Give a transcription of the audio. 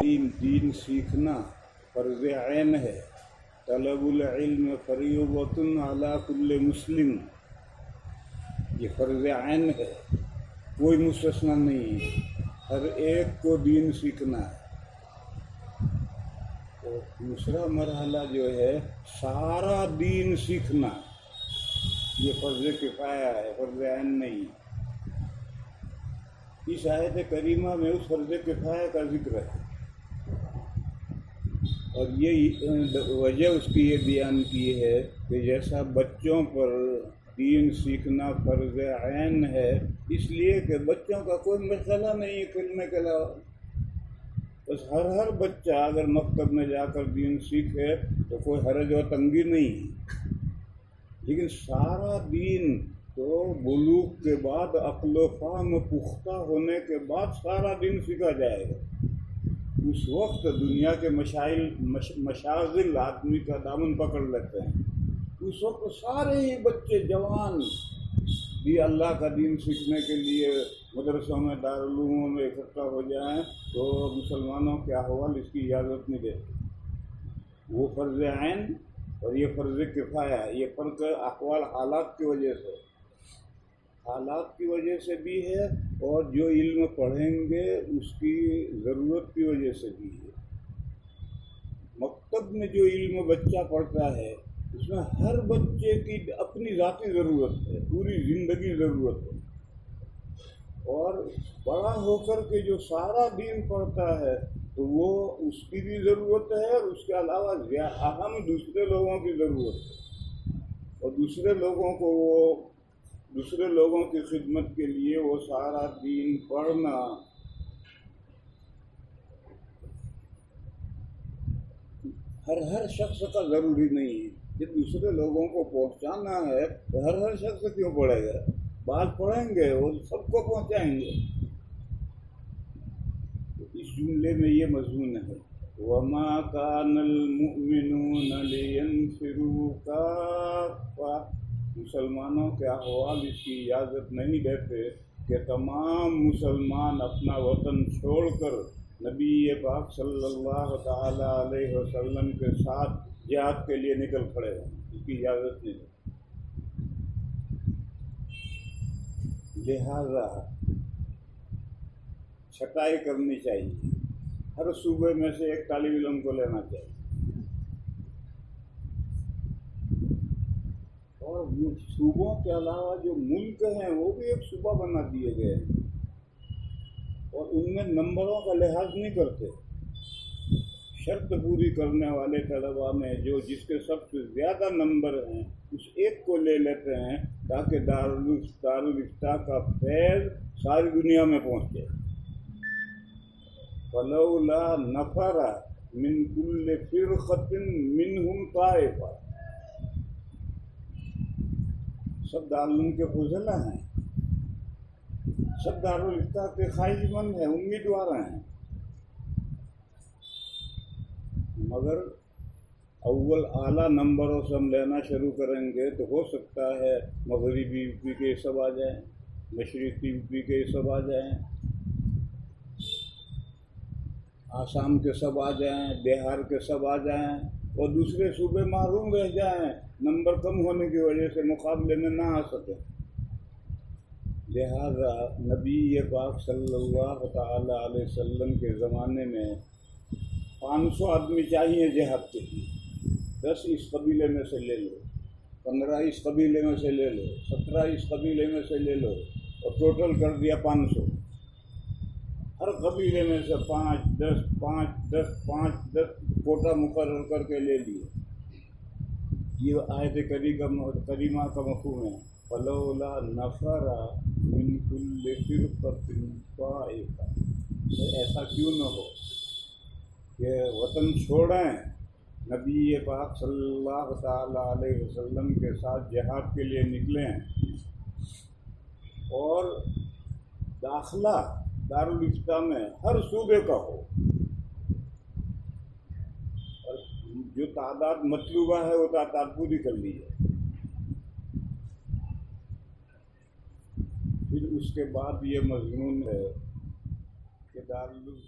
دین سیکھنا فرض عین ہے. طلب العلم فریضۃ علی کل مسلم، یہ فرض عین ہے، کوئی مستثنا نہیں ہے، ہر ایک کو دین سیکھنا ہے. اور دوسرا مرحلہ جو ہے سارا دین سیکھنا، یہ فرض کفایہ ہے، فرض عین نہیں. اس آیت کریمہ میں اس فرض کفایہ کا ذکر ہے، اور یہ وجہ اس کی یہ بیان کی ہے کہ جیسا بچوں پر دین سیکھنا فرض عین ہے، اس لیے کہ بچوں کا کوئی مسئلہ نہیں ہے کھیلنے کے علاوہ. بس ہر بچہ اگر مکتب میں جا کر دین سیکھے تو کوئی حرج و تنگی نہیں ہے. لیکن سارا دین تو بلوغ کے بعد، عقل و فہم پختہ ہونے کے بعد سارا دین سیکھا جائے گا. اس وقت دنیا کے مشاغل آدمی کا دامن پکڑ لیتے ہیں. اس وقت سارے ہی بچے جوان بھی اللہ کا دین سیکھنے کے لیے مدرسوں میں، دارالعلوموں میں اکٹھا ہو جائیں تو مسلمانوں کے احوال اس کی اجازت نہیں دیتے. وہ فرض عین اور یہ فرض کفایہ ہے. یہ فرق احوال حالات کی وجہ سے، حالات کی وجہ سے بھی ہے، اور جو علم پڑھیں گے اس کی ضرورت کی وجہ سے بھی ہے. مکتب میں جو علم بچہ پڑھتا ہے اس میں ہر بچے کی اپنی ذاتی ضرورت ہے، پوری زندگی ضرورت ہے. اور بڑا ہو کر کے جو سارا دین پڑھتا ہے تو وہ اس کی بھی ضرورت ہے، اور اس کے علاوہ اہم دوسرے لوگوں کی ضرورت ہے. اور دوسرے لوگوں کی خدمت کے لیے وہ سارا دین پڑھنا ہر شخص کا ضروری نہیں ہے. جب دوسرے لوگوں کو پہنچانا ہے تو ہر شخص کیوں پڑھے گا؟ بات پڑھیں گے وہ سب کو پہنچائیں گے. تو اس جملے میں یہ مضمون ہے، وَمَا كَانَ الْمُؤْمِنُونَ لِيَنْفِرُوا كَافَّةً. مسلمانوں کے احوال اس کی اجازت نہیں دیتے کہ تمام مسلمان اپنا وطن چھوڑ کر نبی پاک صلی اللہ تعالی علیہ وسلم کے ساتھ جہاد کے لیے نکل کھڑے ہوں. اس کی اجازت نہیں ہے. لہذا چھٹائی کرنی چاہیے، ہر صوبے میں سے ایک طالب علم کو لینا چاہیے. اور صوبوں کے علاوہ جو ملک ہیں وہ بھی ایک صوبہ بنا دیے گئے ہیں، اور ان میں نمبروں کا لحاظ نہیں کرتے. شرط پوری کرنے والے طلباء میں جس کے سب سے زیادہ نمبر ہیں اس ایک کو لے لیتے ہیں تاکہ دارالفتہ کا فیض ساری دنیا میں پہنچے. فَلَوْلَا نَفَرَ مِنْ كُلِّ فِرْقَةٍ مِّنْهُمْ طَائِفَةٌ. سب دارالعلوم کے فضلہ ہیں، سب دارالفتہ کے خواہش مند ہیں، امیدوار ہیں، مگر اول اعلیٰ نمبروں سے ہم لینا شروع کریں گے تو ہو سکتا ہے مغربی یو پی کے سب آ جائیں، مشرقی یو پی کے سب آ جائیں، آسام کے سب آ جائیں، بہار کے سب آ جائیں، اور دوسرے صوبے محروم رہ جائیں، نمبر کم ہونے کی وجہ سے مقابلے میں نہ آ سکیں. لہذا نبی پاک صلی اللہ تعالی علیہ وسلم کے زمانے میں 500 آدمی چاہیے جہاد کے لیے. 10 اس قبیلے میں سے لے لو، 15 اس قبیلے میں سے لے لو، 17 اس قبیلے میں سے لے لو، اور ٹوٹل کر دیا 500. ہر قبیلے میں سے 5 10 5 10 5 10 کوٹا مقرر کر کے لے لیے. یہ آیت کریمہ کا مفہوم ہے. فَلَوْلَا نَفَرَ مِنْ كُلِّ فِرْقَةٍ طَائِفَةٌ. ایسا کیوں نہ ہو کہ وطن چھوڑیں، نبی پاک صلی اللہ تعالی علیہ وسلم کے ساتھ جہاد کے لیے نکلیں، اور داخلہ دارالفتہ میں ہر صوبے کا ہو، اور جو تعداد مطلوبہ ہے وہ تعداد پوری کر لی ہے. پھر اس کے بعد یہ مضمون ہے کہ دارالعلوم